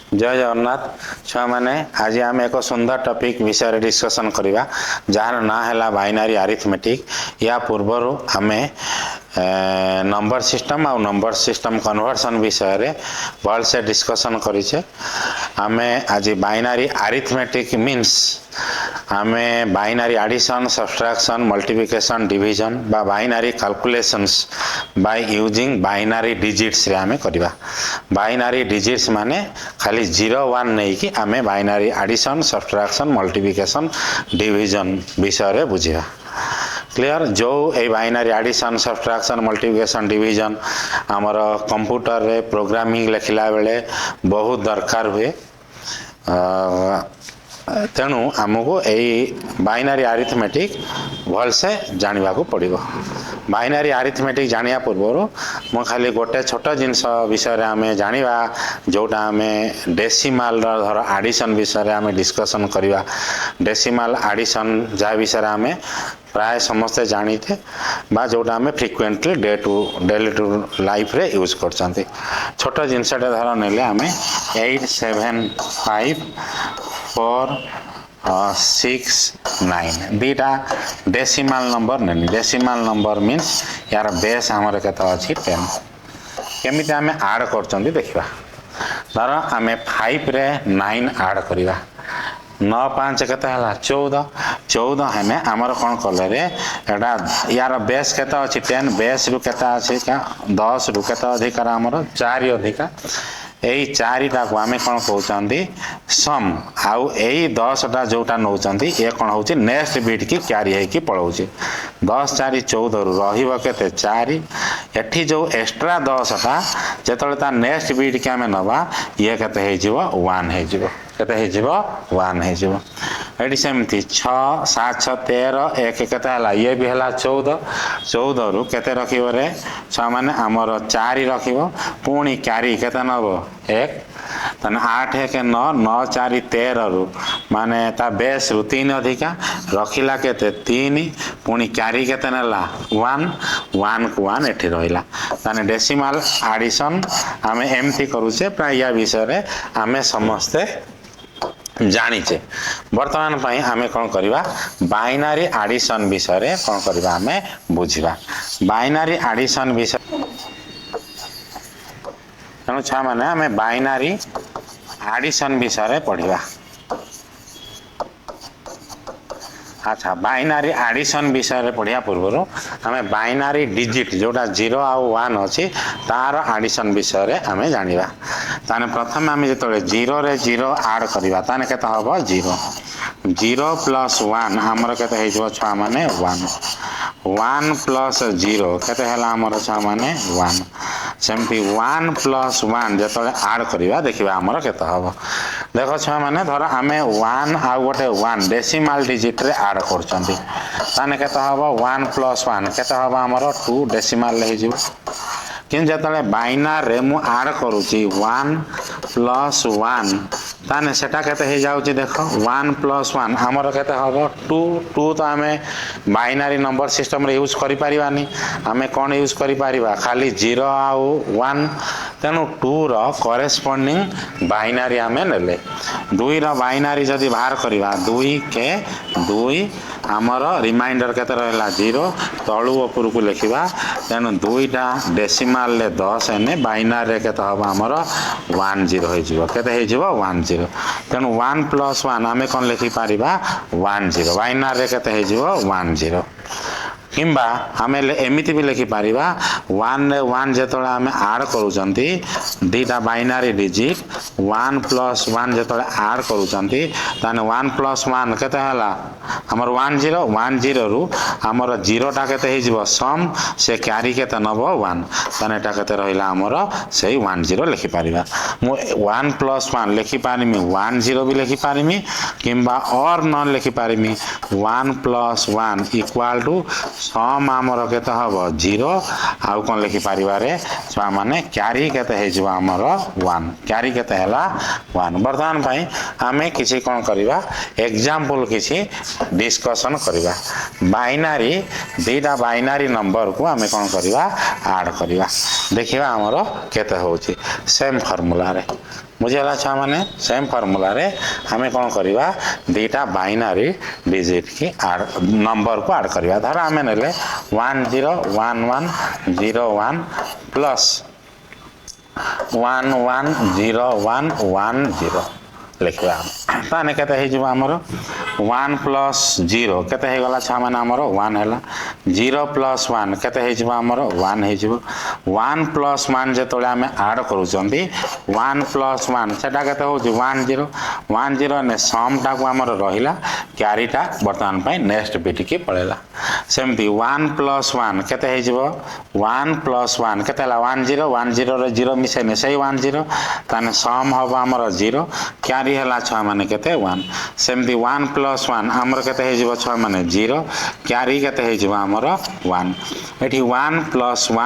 जय जगन्नाथ छुआ मैंने आज आम एक सुंदर टॉपिक विषय डिस्कशन करवा जार ना है बाइनरी अरिथमेटिक या पूर्वर आम नंबर सिस्टम आ नंबर सिस्टम कन्वर्सन विषय रे भल से डिस्कशन करिछे। आमे आज बाइनरी अरिथमेटिक मीन्स आमे binary addition subtraction multiplication division बा binary calculations by using binary digits रे आमे करबा। बाइनरी डिजिट्स माने खाली 0 1 नहीं कि आमे binary addition subtraction multiplication division विषय रे बुझिबा। क्लियर जो ए binary addition subtraction multiplication division आमर कंप्यूटर रे प्रोग्रामिंग लिखला बेले बहुत दरकार हुए। तेणु आमको यही बाइनरी अरिथमेटिक भल से जानवा को पड़ो। बाइनरी अरिथमेटिक जानिया पूर्व मु खाली गोटे छोट जिनस विषय आम जाना जोटा आम डेसिमाल धर एडिशन विषय आम डिस्कसन करवा। डेसिमाल एडिशन जहाँ विषय आम प्राय समस्ते जानी थे बा जोटा आम फ्रिक्वेंटली डेली टू लाइफ रे यूज कर छोट जिनसटे धर नेले आम 8 7 5 4 6 9 दीटा डेसिमाल नंबर नहीं। डेसिमाल नंबर मीन्स यार बेस आमर केते अछि 10 केमिति आमे ऐड करचंदी देखिबा। धर आमे 5 रे 9 ऐड करिवा 9 5 केते हला 14 14 हमें आमर कोन कले रे एडा यार बेस केते अछि 10 बेस रु केते अछि का 10 रु केते अधिकार आमर 4 अधिकार यही 4टा को आम कौन कहते सम आउ यही 10टा जोटा नौकरी ये कौन हो नेक्स्ट बीट की क्यारी है पलाऊँ 10 4 14 रही 4 एठी जो एक्स्ट्रा 10टा जो नेक्स्ट बीट के आम नवा ये केते 1 ये सेमती 6 7 6 13 1 केते हला ये भी हला 14 14 रु केते रखिबो रे 6 माने हमर 4 रखिबो पुणी क्यारी केते नबो 1 तने 8 1 9 9 4 13 रु माने ता बेस रु 3 अधिका रखिला केते 3 पुणी क्यारी केते नला 1 1 को 1 एठी रहिला तने डेसिमल एडिशन आमे एमती करूचे प्राय या विषय रे आमे समस्ते जानीचे। वर्तमान पई आमे कोन करबा बाइनरी एडिशन विषय रे कोन करबा आमे बुझिबा। बाइनरी एडिशन विषय तनो छा माने आमे बाइनरी एडिशन विषय रे पढिबा। अच्छा बाइनरी एडिशन विषय रे पढ़िया पूर्व हमें बाइनरी डिजिट जोटा 0 आउ 1 अच्छी तार एडिशन विषय रे हमें जानिबा। ताने प्रथम आम जो 0 रे 0 ऐड करवा ताने केते हबो 0 0 प्लस 1 हमर केते हे जो छा माने 1 1 प्लस 0 केते हला हमर छा माने 1 सेमती 1 प्लस 1 जो ऐड करवा देखिबा हमर केते हबो। देखो छा माने धर आमे 1 आउ गोटे 1 डेसिमल डिजिट रे ऐड करचंती ताने केते हबो 1 प्लस 1 केते हबो हमर 2 डेसिमल हे जिवो। किन जतले बाइनर रे मु ऐड करूची 1 प्लस 1 ताने सेटा केते हे जाउची देखो 1 प्लस 1 हमर केते हबो 2 2 तो आमे बाइनरी नंबर सिस्टम रे यूज करि परिबानी आमे कोन यूज करि परिबा खाली 0 आउ 1 तेनु 2 रो करेस्पोंडिंग बाइनरी आमे नेले 2 रो बाइनरी जदी बाहर करिबा 2 के 2 हमर रिमाइंडर केते रहला 0 तळु ऊपर को लिखिबा तेनु 2टा डेसिमल ले 10 एने बाइनरी रे केते हबो हमर 1 0 हे जिवो केते हे जिवो 1 0 तेनु 1 प्लस 1 आमे कोन लिखि पारिबा 1 0 बाइनरी रे केते हे जिवो 1 0 किंबा हमें एमिति भी लिखि पारिबा 1 रे 1 जेतोळे हमें ऐड करूचंती दीटा बाइनरी डिजिट 1 प्लस 1 जेतोळे ऐड करूचंती ताने 1 प्लस 1 केते हला हमर 1 0 1 0 रु हमर 0 टा केते हे जिवो सम से क्यारी केते नबो 1 ताने टा केते रहिला हमर सेही 1 0 लिखि पारिबा। मु 1 प्लस 1 लिखि पारिमी 1 0 भी लिखि पारिमी किंबा और नॉन लिखि पारिमी 1 प्लस 1 इक्वल टू सम आमर केते हबो 0 आउ कोन लिखि पारिबा रे छुआ माने क्यारी केते हे जिवो हमर 1 क्यारी केते हला 1। वर्तमान पई हमें किसी कोन करिबा एग्जांपल किसी डिस्कशन करिबा। बाइनरी दीटा बाइनरी नंबर को हमें कोन करिबा ऐड करिबा देखिबा हमर केते होची सेम फार्मूला रे बुझीगला छुआ मैंने सेम फर्मूला रे आम कौन करवा दीटा बाइनारी डिजिट की आड नंबर को आड करवा धर आम ने 101101 प्लस 110110 लिखा ताने केते हे आमर 1 प्लस 0 केते हे गला छा माने आमर 1 हैला 0 प्लस 1 केते हे आमर 1 हे 1 प्लस 1 जेतोले आमे ऐड करूचंती 1 प्लस 1 सेटा केते हो 10 ने सम टा को आमर रहिला क्यारीटा वर्तमान पई नेक्स्ट बिट की पळेला सेमती 1 प्लस 1 केते हे 1 प्लस 1 केते हला 10 रे 0 मिसे ने सही 10 ताने सम हो आमर 0 क्यारी हला छा माने केते 1 सेमती 1 प्लस 1 आमर केते हे जिवो छा माने 0 क्यारी केते हे जिवो आमर 1 एठी 1 प्लस 1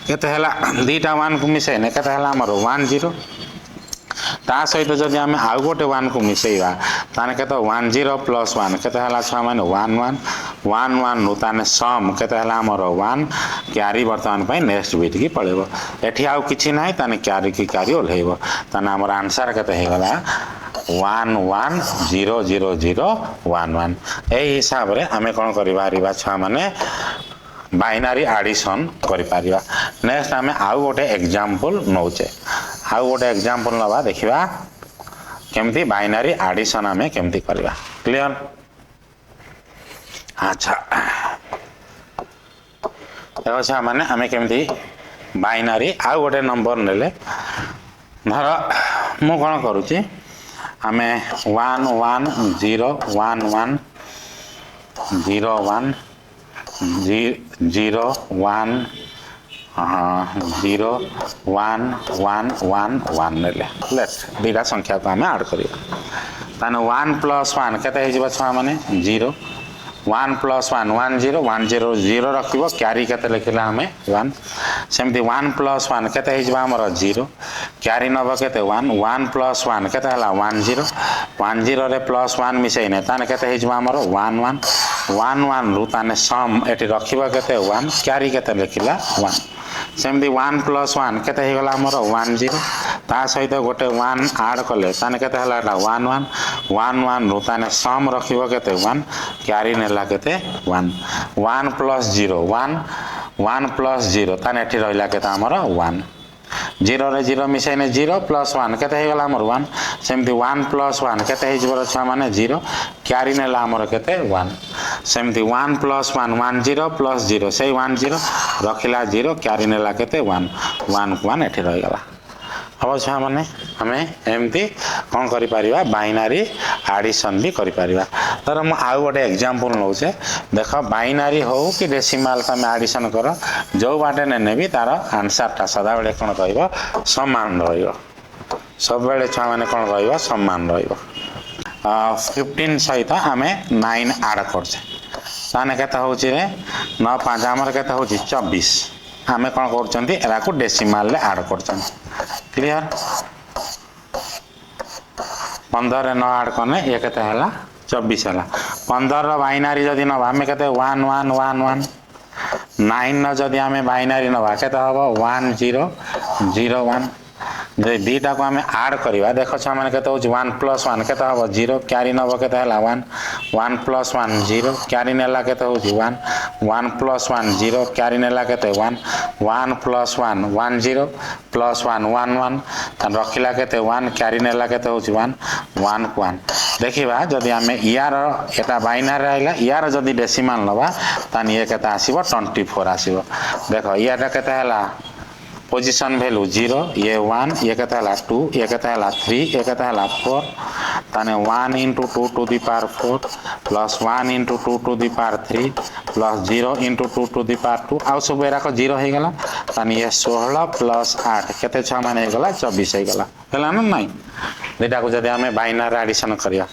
केते हला दीटा 1 को मिसे ने केते हला आमर 10 ता सहित जदि आम आउ गोटे 1 को मिसेइबा ताने केते 10 प्लस 1 केते हला छा माने 11 नु ताने सम केते हला आमर 1 क्यारी वर्तमान पई नेक्स्ट बिट की पळेबो एठी आउ किछि नाही ताने क्यारी की क्यारी ओल्हेइबो ताने आमर आंसर केते हे गला 11000011 एही हिसाब रे आमे कोन करि बारिबा छा माने बाइनारी एडिशन करि पारिबा नेक्स्ट आमे आउ गोटे एग्जांपल नौचे आउ गोटे एग्जांपल नबा देखिबा केमती बाइनारी एडिशन आमे केमती करबा क्लियर अच्छा देखो छा माने आमे केमती बाइनारी आउ गोटे नंबर नेले धर मु कोन करूची आमे 110110101011 नेले लेट दीटा संख्या को आमे ऐड करिया ताने 1 प्लस 1 केते हे जिवो छा माने 0 1 प्लस 1 10 रखिबो क्यारी केते लिखिला हमें 1 सेमती 1 प्लस 1 केते हे जिवो हमर 0 क्यारी नबो केते 1 प्लस 1 केते हला 10 रे प्लस 1 मिसै ने ताने केते हे जिवो हमर 11 रु ताने सम एटी रखिबो केते 1 क्यारी केते लिखिला 1 सेमती 1 प्लस 1 केते हे गला हमर 10 ता सहित गोटे 1 ऐड करले ताने केते हला 11 रु ताने सम रखिबो केते 1 क्यारी नेला केते 1 प्लस 0 1 प्लस 0 ताने एठी रहिला केते हमर 1 0 रे 0 मिसै ने 0 प्लस 1 केते हे गला हमर 1 सेमती 1 प्लस 1 केते हे जिवो छा माने 0 क्यारी नेला हमर केते 1 सेमती 1 प्लस 1 10 प्लस 0 सही 10 रखिला 0 क्यारी नेला केते 1 1 एठी रहि गला अब छा माने हमें एमती कोन करि परिबा बाइनारी एडिशन भी करि परिबा तर हम आउ गोटे एग्जांपल नौचे देखो बाइनारी हो कि डेसिमल तमे एडिशन करो जो बाटे ने भी तार आंसर ता सदा बेले कोन कहइबो समान रहिबो सब बेले छा माने कोन कहइबो समान रहिबो 15 सहित हमें 9 ऐड करछे ताने केता होची रे 9 5 हमर केता होची 24 हमें कोन करचंती एरा को डेसिमल ले ऐड करचंती क्लियर 15 रे 9 ऐड करने ये केते हला 24 हला 15 रो बाइनारी जदी न हमें केते 1111 9 न जदी हमें बाइनारी न केते हबो 1001 जे दीटा को हमें ऐड करबा देखो छ माने केते होची 1 प्लस 1 केते हबो 0 क्यारी नबो केते हला 1 प्लस 1 0 क्यारी नेला केते होची 1 प्लस 1 0 क्यारी नेला केते 1 प्लस 1 10 प्लस 1 11 तन रखिला केते 1 क्यारी नेला केते होची 1 देखिबा जदी हमें यार एटा बाइनरी आइला यार जदी डेसिमल नबा तन ये केते आसीबो 24 आसीबो देखो याटा केते हला पोजीशन वैल्यू 0 ये 1 ये कहता है 2 ये कहता है 3 ये कहता है 4 ताने 1 into 2 to the power 4 plus 1 into 2 to the power 3 plus 0 into 2 to the power 2 आउ सब एरा को 0 हे गला ताने ये 16 plus 8 केते छ माने हे गला 24 हे गला हला न नाही देटा को जदि हमें बाइनरी एडिशन करिया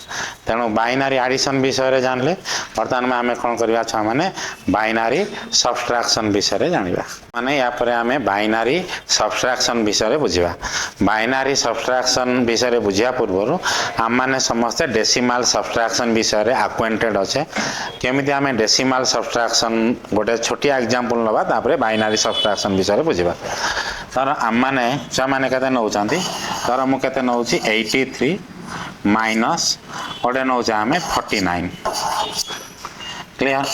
तेनो बाइनरी एडिशन विषय रे जानले वर्तमान में हमें कोन करिया छ माने बाइनरी सब्ट्रैक्शन विषय रे जानिबा माने या पर हमें बाइनरी सब्ट्रैक्शन विषय रे बुझिबा बाइनरी सब्ट्रैक्शन विषय रे बुझिया पूर्व हम माने समस्त डेसिमल सब्ट्रैक्शन विषय रे अक्वेंटेड अछे केमिति हमें डेसिमल सब्ट्रैक्शन गोटे छोटी एग्जांपल नबा तापरे बाइनरी सब्ट्रैक्शन विषय रे बुझिबा तर हम माने छ माने कते नउचंती धर मु केते नौची 83 माइनस गोटे नौचे आम 49 क्लियर।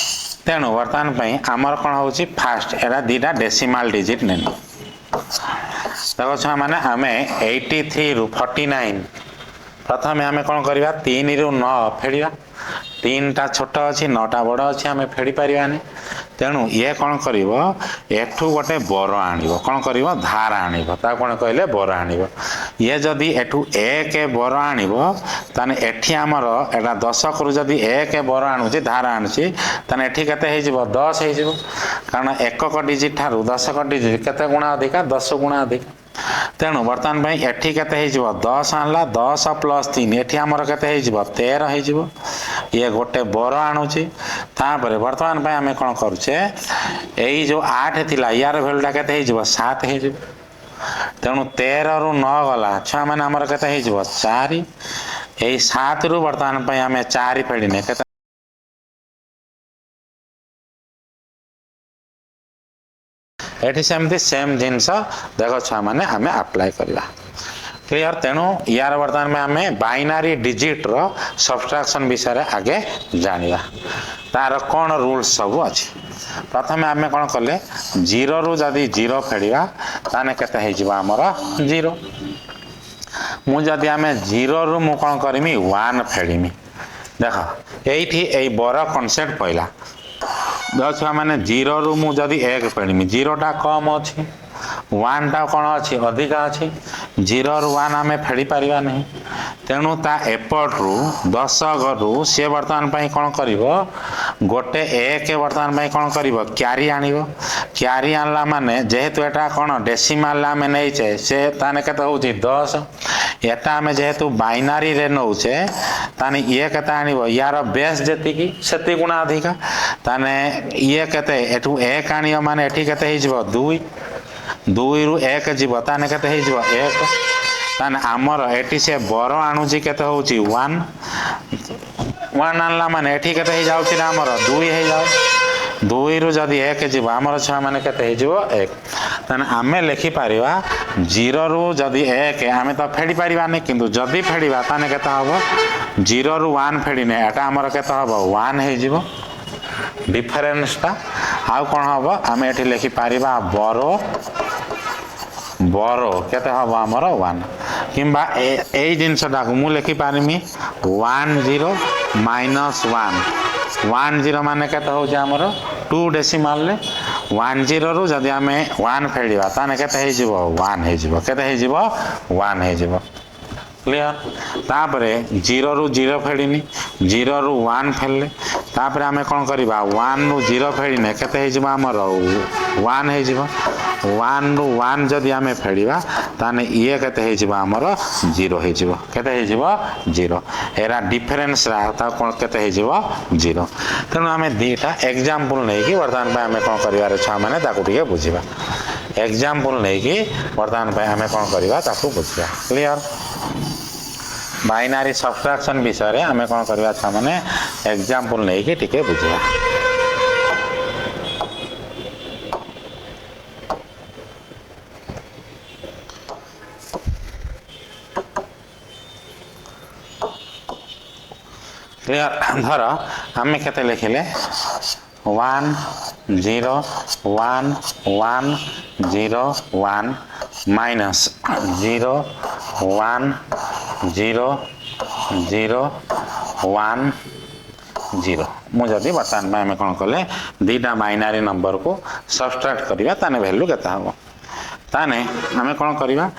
तेणु बर्तमान आमर कौन हो फास्ट एरा दीटा डेसिमाल डिजिट नेनी देखो छुआ मैंने आम 83 रु 49 प्रथम आम कौन करवा 3 रु 9 फेड़ा 3टा छोट अच्छी 9टा बड़ अच्छी आम फेड़ी पारानी तेणु ये कौन कर एठू गोटे बर आणव कौन कर धार आणव कौन कहले बर आणव ये जदि एठू एक बर आणव ताने एठी आमर एटा 10 रु जदि एक बर आणुची धार आणुची ताने एठी केते हे जिवो 10 हे जिवो कारण एकक डिजिट ठारू 10 डिजिट केते गुणा अधिका 10 गुणा अधिक तेणु बर्तमान भाई एठी केते हे जिवो 10 आणला 10 प्लस 3 एठी आमर केते हे जिवो 13 हे जिवो ये गोटे बर आणुची तापरे बर्तमान भाई आमे कोन करूचे एई जो 8 थिला यार वैल्यूटा केते हे जिवो 7 हे जिवो तेणु 13 रु 9 गला छुआ माने आमर केते हे जिवो 4 एई 7 रु बर्तमान भाई आमे 4 फेडिने केते एठी सेमती सेम जिनस देख छुआ माने आमे अप्लाई करवा क्लियर। तेणु यार बर्तमान में आमे बाइनारी डिजिट रो सब्सट्रैक्शन विषय आगे जानिबा तार कौन रूल्स सब अच्छी प्रथम आमे कौन कले 0 रु जदि 0 फेडिबा ताने केते हे जिबा हमर 0 मु जदि आमे 0 रु मु कौन करमी 1 फेडिमी देख एठी ए बर कॉन्सेप्ट पइला दस माने 0 रु मु जदि 1 फेडिमी 0टा कम अच्छी 1टा कौन अच्छी अधिका अच्छी 0 रु 1 आम फेड़ी पारिबा नहीं तेणु ता एपट रु 10 रु सी बर्तमान पाई कौन करिवो गोटे एक बर्तमान पाई कौन करिवो क्यारी आनिवो क्यारी आनला माने जेहेतु एटा कौन डेसिमाल आम नहींचे से ताने केते होउची 10 एटा आम जेहेतु बाइनारी रे नौचे ताने ये केते आनिवो यार बेस जेतिकी सेति गुणा अधिका ताने ये केते एठू 1 आनियो माने एठी केते हे जिवो 2 रु 1 जीव ताने केते हे जीव 1 ताने आमर एठी से बर आणुची केते होउची 1 आणला माने एठी केते हे जाउची ना आमर 2 हे जाउ 2 रु जदि 1 जीव आमर छुआ माने केते हे जीव 1 ताने आमे लिखि पारिबा 0 रु जदि 1 आमे तो फेडी पारिबा नै किंतु जदि फेडिबा ताने केते हबो 0 रु 1 फेडिने एटा आमर केते हबो 1 हे जीव डिफरेंसटा आउ कोन हबो आमे एठी लिखि पारिबा बरो केते हबो हमर 1 किंबा ए जिनसटा को मु लिखि पारिमी 10 माइनस 1 10 माने केते हो जे हमर 2 डेसिमल ले 10 रु जदि आमे 1 फेडिबा ताने केते हे जिवो 1 हे जिवो केते हे जिवो 1 हे जिवो क्लियर। तापरे 0 रु 0 फेडिनी 0 रु 1 फेलले तापरे आमे कोन करबा 1 रु 0 फेडिने केते हे जिवो हमर 1 हे जिवो 1 रु 1 जदि आमे फेडिबा ताने ये केते हे जिवो हमर 0 हे जिवो केते हे जिवो 0 एरा डिफरेंस रा ता कोन केते हे जिवो 0 तेनु आमे दीटा एग्जांपल नै कि वर्तमान पे आमे कोन करिवार छ माने ताको टिके बुझिबा एग्जांपल नै कि वर्तमान पे आमे कोन करिवा ताको बुझिबा क्लियर। बाइनारी सब्सट्रैक्शन विषय रे आमे कोन करिवा छ माने एग्जांपल नै कि टिके बुझिबा क्लियर। धर आमे केते लिखिले 1 0 1 1 0 1 माइनस 0 1 0 0 1 0 मु जदि बर्तमान में आमे कोन कले दीटा बाइनारी नंबर को सब्सट्रैक्ट करिवा ताने वैल्यू केता हबो ताने आमे कोन करिवा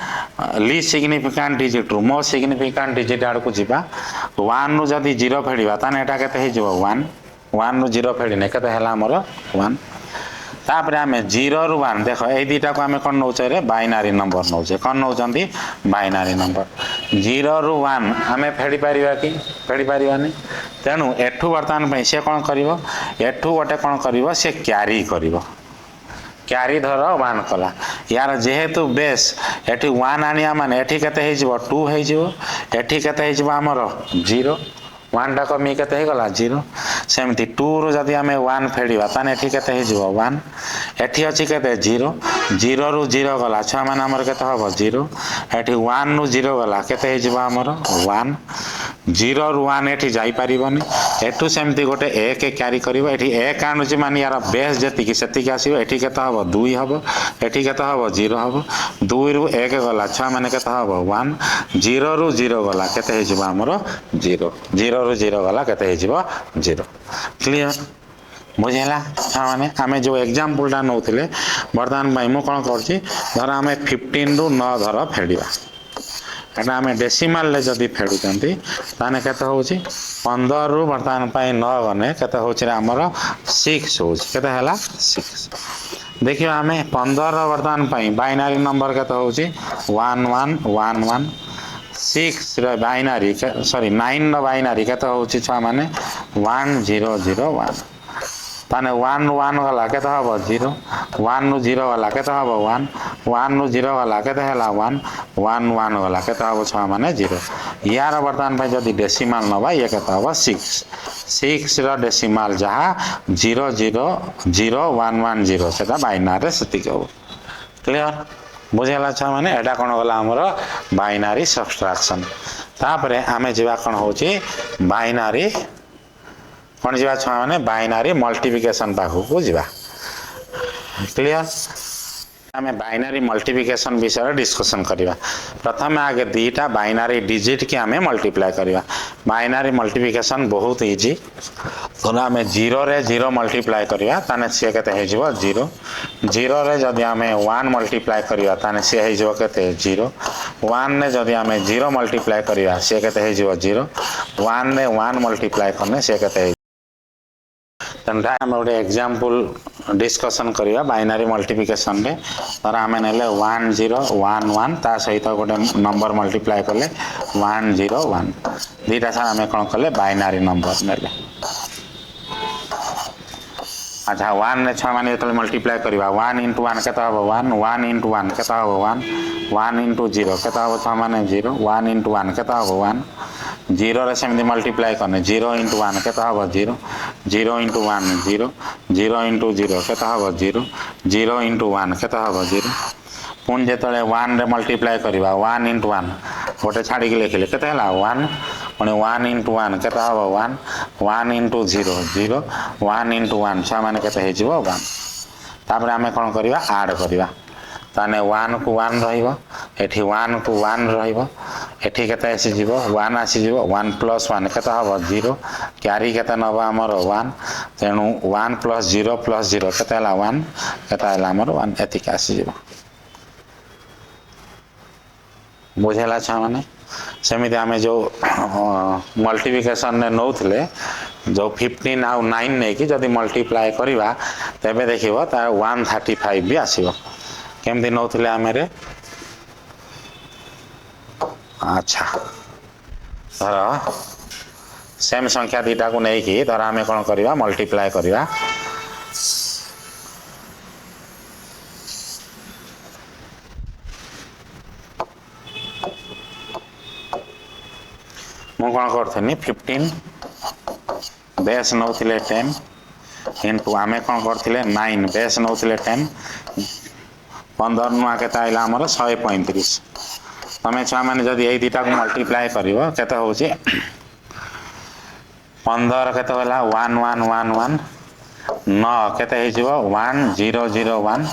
लीस्ट सिग्निफिकेंट डिजिट रु मोस्ट सिग्निफिकेंट डिजिट आड़ को जीवा 1 रु जदि 0 फेडिबा ताने एटा केते हे जिवो 1 1 रु 0 फेडिने केते हला हमर 1 तापरे आमे 0 रु 1 देखो ए दीटा को आमे कोन नौचे रे बाइनारी नंबर नौचे कोन नौचंती बाइनारी नंबर 0 रु 1 आमे फेडी पारिबा कि फेडी पारिबा नै तेनु एठू वर्तमान पई से कोन करिवो एठू गोटे कोन करिवो से क्यारी करिवो क्यारी धर 1 कला यार जेहेतु बेस एठी 1 आनिया माने एठी केते हे जिवो 2 हे जिवो एठी केते हे जिवो हमर 0 वन टा कमी केते हे गला 0 सेमती 2 रु जदी हमें 1 फेडिबा ताने एठी केते हे जिवो 1 एठी अछि केते 0 0 रु 0 गला छुआ माने हमर केते हबो 0 एठी 1 रु 0 गला केते हे जिवो हमर 1 0 रु 1 एठी जाई परिबोनी एठू सेमती गोटे 1 क्यारी करिवो एठी 1 आनुची माने यार बेस जति कि सेति कि आसीबो एठी केते हबो 2 हबो एठी केते हबो 0 हबो 2 रु 1 गला छुआ माने केते हबो 1 0 रु 0 गला केते हे जिवो हमर 0 0 रु 0 गला केते हे जिवो 0 क्लियर बुझेला माने आमे जो एग्जांपल टा नौथिले वर्तमान भाई मु कोन करछि धर आमे 15 रु 9 धर फेडिबा एटा आमे डेसिमल ले जदी फेडुचंती ताने केते होउछि 15 रु वर्तमान पाई 9 गने केते होउछि हमर 6 होउछि केते हला 6 देखियो आमे 15 रो वर्तमान पाई बाइनरी नंबर केते होउछि 1111 6 रो बाइनरी सॉरी 9 रो बाइनरी केते होउछि छा माने 1001 ताने 1 1 गला केते हबो 0 1 नु 0 गला केते हबो 1 1 नु 0 गला केते हला 1 1 1 गला केते हबो छा माने 0 यार वर्तमान भाई जदी डेसिमल नबा ये केते हबो 6 6 रो डेसिमल जहा 0 0 0 1 1 0 सेटा बाइनरी सेति कहबो क्लियर बुझेला छा माने एटा कोन गला हमर बाइनरी सब्ट्रैक्शन तापरे आमे जेबा कोन होची बाइनरी कौन जीवा छुआ माने बाइनरी मल्टीप्लिकेशन पाखु को जीवा क्लियर आमे बाइनरी मल्टीप्लिकेशन विषय डिस्कशन करिवा प्रथम आगे दीटा बाइनरी डिजिट के आमे मल्टीप्लाई करिवा बाइनरी मल्टीप्लिकेशन बहुत इजी तो आमे 0 रे 0 मल्टीप्लाई करिवा ताने से केते हे जीवो 0 0 रे जदी आमे 1 मल्टीप्लाई करिवा ताने से हे जीवो केते 0 1 ने जदी आमे 0 मल्टीप्लाई करिवा से केते हे जीवो 0 1 ने 1 मल्टीप्लाई करने से केते तंटा हम गोटे एग्जांपल डिस्कशन करिया बाइनरी मल्टीप्लिकेशन रे तर आमे नेले 1011 ता सहित गोटे नंबर मल्टीप्लाई करले 101 दीटा सा आमे कोन करले बाइनरी नंबर नेले अच्छा 1 ने 6 माने तो मल्टीप्लाई करिवा 1 * 1 केता हो 1 1 * 1 केता हो 1 1 * 0 केता हो 6 माने 0 1 * 1 केता हो 1 0 रे सेमि मल्टीप्लाई करने 0 * 1 केता हो 0 0 * 1 0 0 * 0 केता हो 0 0 * 1 केता हो 0 पुन जेतले 1 रे मल्टीप्लाई करिवा 1 * 1 गोटे छाडी के लिखले केता हला 1 पुन 1 * 1 केता हो 1 1 * 0 0 1 * 1 छा माने केता हे जिवो 1 तापर हमें कोन करिवा ऐड करिवा ताने 1 को 1 रहिबो एठी 1 को 1 रहिबो एठी केता आसी जिवो 1 आसी जिवो 1 + 1 केता हो 0 क्यारी केता नबा हमर 1 तेनु 1 + 0 + 0 केता हला 1 केता हला हमर 1 एतिक आसी जिवो बुझेला छ माने सेमिति आमे जो मल्टीप्लिकेशन ने नौथले जो 15 आउ 9 ने कि जदी मल्टीप्लाई करिवा तबे देखिबो ता 135 भी आसीबो केमति नौथले आमे रे अच्छा धर सेम संख्या दीटा को नहीं कि धर आमे कोन करिवा मल्टीप्लाई करिवा मु कोन करथनी 15 बेस नौथिले 10 इनटू आमे कोन करथिले 9 बेस नौथिले 10 15 नुआ केता आइला हमर 135 तमे छा माने जदी एई दीटा को मल्टीप्लाई करिवो केता होची 15 केता होला 1111 9 केता हे जिवो 1001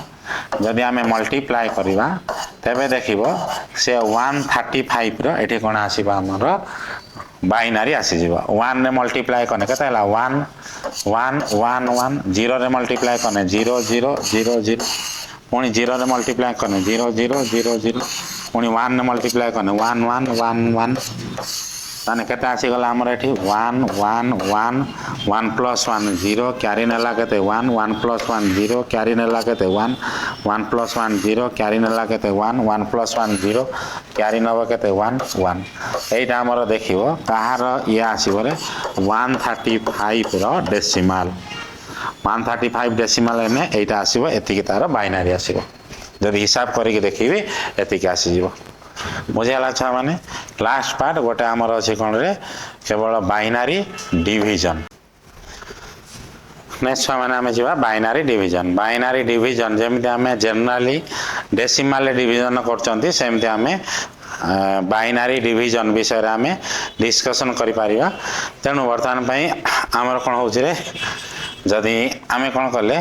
जदी आमे मल्टीप्लाई करिवा तबे देखिबो से 135 रो एठी कोन आसीबा हमर बाइनरी आसी जीवा 1 ने मल्टीप्लाई करने केता हला 1 1 1 1 0 रे मल्टीप्लाई करने 0 0 0 0 पुनी 0 रे मल्टीप्लाई करने 0 0 0 0 पुनी 1 ने मल्टीप्लाई करने 1 1 1 1 ताने केता आसी गला हमर एठी 1 1 1 1 + 1 0 क्यारी नेला केते 1 1 + 1 0 क्यारी नेला केते 1 1 + 1 0 क्यारी नेला केते 1 1 + 1 0 क्यारी नबो केते 1 1 एटा हमर देखिबो कहार या आसीबो रे 135 रो डेसिमल 135 डेसिमल ने एटा आसीबो एतिकी तार बाइनरी आसीबो जदी हिसाब करी के देखिबे एतिकी आसी जीवो बुझीगला छुआ मैंने लास्ट पार्ट गोटे आमर अच्छे कौन रे केवल बाइनारी डिविजन नेक्स्ट छुआ मैंने आम जा बाइनारी डिविजन जमी आम जनरली डेसिमाल डिविजन करमती आम बाइनारी डिविजन विषय आम डिस्कसन करि परिबा तेणु वर्तमान पई आमर कोन होउछ रे जदि आम कौन कले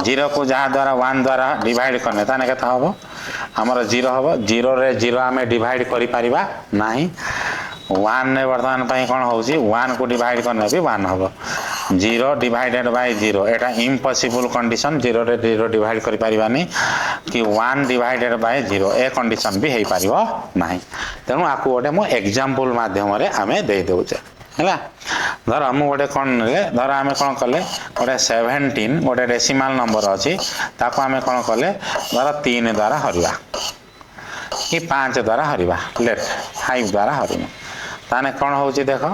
0 को जहाँ द्वारा 1 द्वारा डिवाइड करने ताने केता हबो हमर 0 हबो 0 रे 0 आम डिवाइड करि परिबा नाही 1 ने वर्तमान पई कोन होउची 1 को डिवाइड करने भी 1 हबो 0 divided by 0 Etah impossible condition 0 रे 0 डिवाइड करि परिबानी कि 1 डिवाइडेड बाय 0 ए कंडीशन भी हेई परिबो नाही तेणु आकु गोटे मो एग्जांपल माध्यम रे आमे दे देउचे हैला धर हम गोटे कौन रे धर आम कौन कले गोटे 17 गोटे डेसिमाल नंबर अच्छी ताको आम कौन कले धर 3 द्वारा हरवा कि 5 द्वारा हरवा लेट 5 द्वारा हरवा ताने कौन होची देख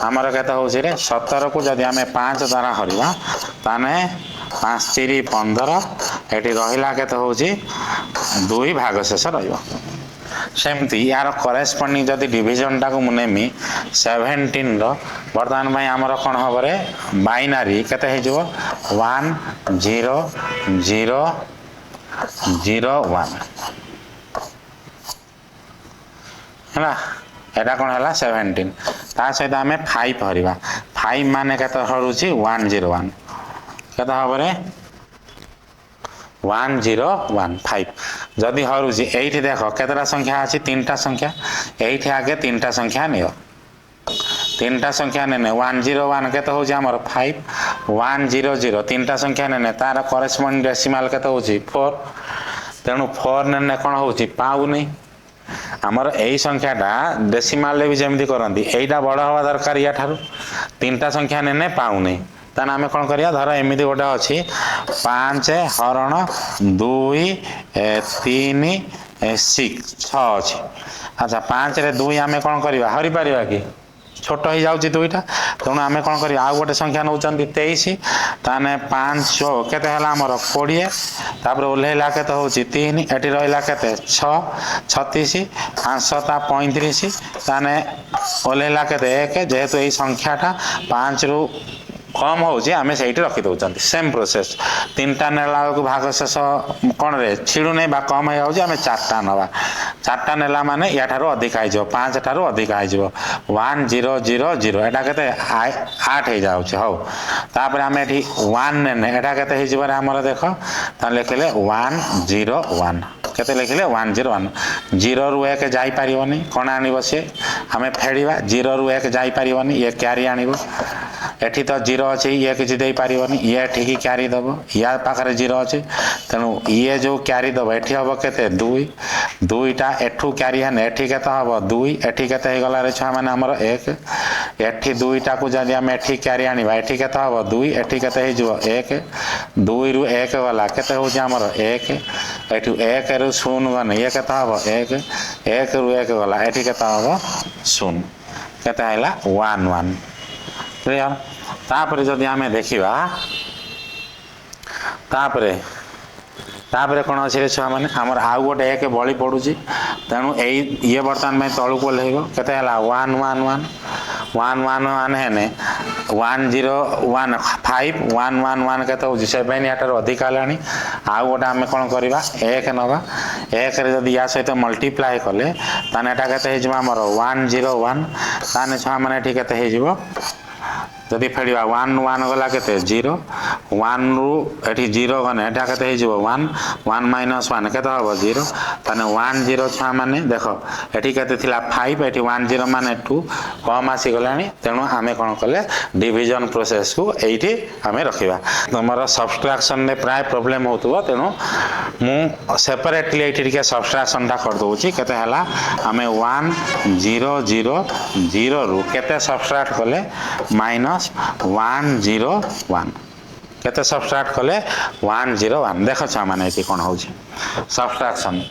आमर केते होची रे 17 को जदि आम 5 द्वारा हरवा ताने 5 3 15 एटी रहिला केते होची 2 भाग शेष रहिबो सेमती यार करेस्पॉन्डिंग जदि डिविजन टाको मुनेमी 17 रो वर्तमान में आमर कौन हम रे बाइनारी केते हे जो 1 0 0 0 1 हैला एटा कौन हैला 17 ता सहित आम 5 हरिबा 5 माने केते हरुची 1 0 1 केते हम रे 1 0 1 5 जदि हरुची एठी देखो केतरा संख्या अछि 3टा संख्या एठी आगे 3टा संख्या नियो 3टा संख्या ने 1 0 1 केते होची हमर 5 1 0 0 3टा संख्या ने तार करेस्पॉन्डिंग डेसिमल केते होची 4 तेणु 4 ने कोन होची पाउ नै हमर एई संख्याटा डेसिमल ले भी जेमति करंती एईटा बड़ हवा दरकार या थारु 3टा संख्या ने पाउ नै ताने आमे कोन करिया धर एमिति गोटे अछि 5 हरण 2 3 6 अछि अच्छा 5 रे 2 आमे कोन करिवा हरि परिवा कि छोट हो जाउची 2टा तेणु आमे कोन करिया आ गोटे संख्या नउचंती 23 ताने 5 केते हला हमर 20 तापर ओल्हेला केते होची 3 एटी रहिला केते 6 36 5 ता 35 ताने ओल्हेला केते 1 जेहेतु एई संख्याटा 5 रु कम होची आमे सेठी रखि दउचंती सेम प्रोसेस 3टा नेला को भाग शेष कोन रे छिडु नै बा कम हे होची आमे 4टा नवा 4टा नेला माने या थारो अधिक आइ जो 5 थारो अधिक आइ जो 1 0 0 0 एटा केते 8 हे जाउची हो तापर आमे एठी 1 ने एटा केते हे जिबारे हमर देखो ता लेखले 1 0 1 केते लिखले 1 0 1 0 रु 1 जाई परिबोनी कोन आनिबो से हमें फेडिबा 0 रु 1 जाई परिबोनी ये कैरी आनिबो एठी तो 0 अछि ये किछि देई परिबोनी ये ठीक कैरी दबो या पाखरे 0 अछि तनु ये जो कैरी दबो एठी हबो केते 2 2टा एठू कैरी हने एठी केते हबो 2 एठी केते हे गला रे छा माने हमर 1 एठी 2टा को जदि हम एठी कैरी आनिबा एठी केते हबो 2 एठी केते हे जो 1 2 रु 1 वाला केते हो जे हमर 1 एठू 1 रु 0 गने ये केते हबो 1 1 रु 1 वाला एठी केते हबो 0 केते आइला 1 1 क्लियर तापरे जदि आमे देखिबा तापरे कोन अछि रे छुआ माने हमर आउ गोटे एक बळी पडुची तेनु एई ये बर्तन में तळु को लेबो केते हला 1 1 1 1 1 1 हेने 1 0 1 5 1 1 1 केते होची 7 याटर अधिक आलानी आउ गोटे आमे कोन करिबा 1 नबा 1 रे जदि या सहित मल्टीप्लाई कले ताने एटा केते हे जिबा हमर 1 0 1 ताने छुआ माने ठीक केते हे जिवो जदि फेडिबा 1 1 गला केते 0 1 रु एठी 0 गने एटा केते हे जिवो 1 1 माइनस 1 केते हबो 0 ताने 1 0 छा माने देखो एठी केते थिला 5 एठी 1 0 माने 2 कम आसी गलानी तेनु आमे कोन कले डिवीजन प्रोसेस को एठी आमे रखिबा तमरो सब्ट्रैक्शन ने प्राय प्रॉब्लम होतबो तेनु मु सेपरेटली एठी के सब्ट्रैक्शन टा कर दोउची केते हला आमे 1 0 0 0 रु केते सब्ट्रैक्ट कले माइनस 1 0 1 केते सबट्राक्ट कले 1 0 1 देख छुआ मैंने ये कौन हो सबट्राक्शन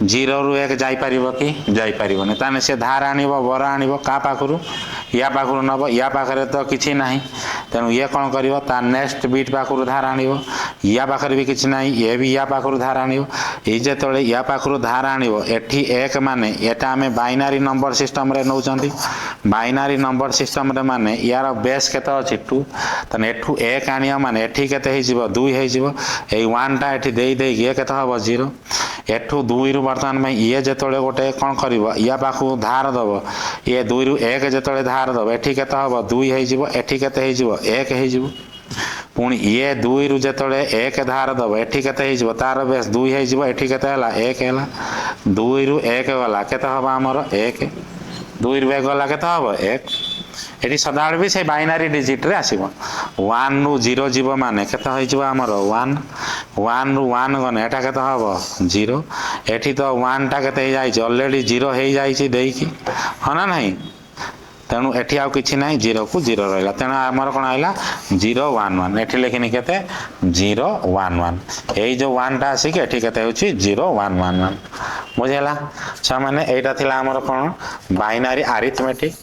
0 रु 1 जाई परिबो कि जाई परिबोनी ताने से धार आनिबो बर आनिबो का पाखरु या पाखरु नब या पाखरे तो किछि नाही तेणु ये कौन करिवो ता नेक्स्ट बीट पाखरु धार आनिबो या पाखरे भी किछि नाही ये भी या पाखरु धार आनिबो ए जे तळे या पाखरु धार आनिबो एठी 1 माने एटा हमें बाइनरी नंबर सिस्टम रे नउचंती बाइनरी नंबर सिस्टम रे माने यार बेस केते अछि 2 तने एठू 1 आनिया माने एठी केते हे जिवो 2 हे जिवो ए 1 टा एठी देई देई ये केते हबो 0 एठू 2 रु वर्तमान में ये जेतळे गोटे कोन करिवो या पाखु धार दबो ये 2 रु 1 जेतळे धार दबो एठी केते हबो 2 हे जिवो एठी केते हे जिवो 1 हे जिवो पुणी ये 2 रु जेतळे 1 धार दबो एठी केते हे जिवो तार बेस 2 हे जिवो एठी केते हला 1 हला 2 रु 1 गला केते हबो हमर 1 2 रु 1 गला केते हबो 1 एटी सदाबेले भी से बाइनरी डिजिट रे आसीबो 1 रु 0 जीवो माने केते होई जीवो हमर 1 1 रु 1 गने एटा केते हबो 0 एठी तो 1 टा केते हे जाई ऑलरेडी 0 हे जाई छी देई की हना नाही तेणु एठी आउ किछि नाही 0 को 0 रहला तेणु हमर कोन आइला 0 1 1 एठी लेखिनि केते 0 1 1 एई जो 1 टा आसी के एठी केते होछि 0 1 1 1 बुझेला छ माने एटा थिला हमर कोन बाइनरी अरिथमेटिक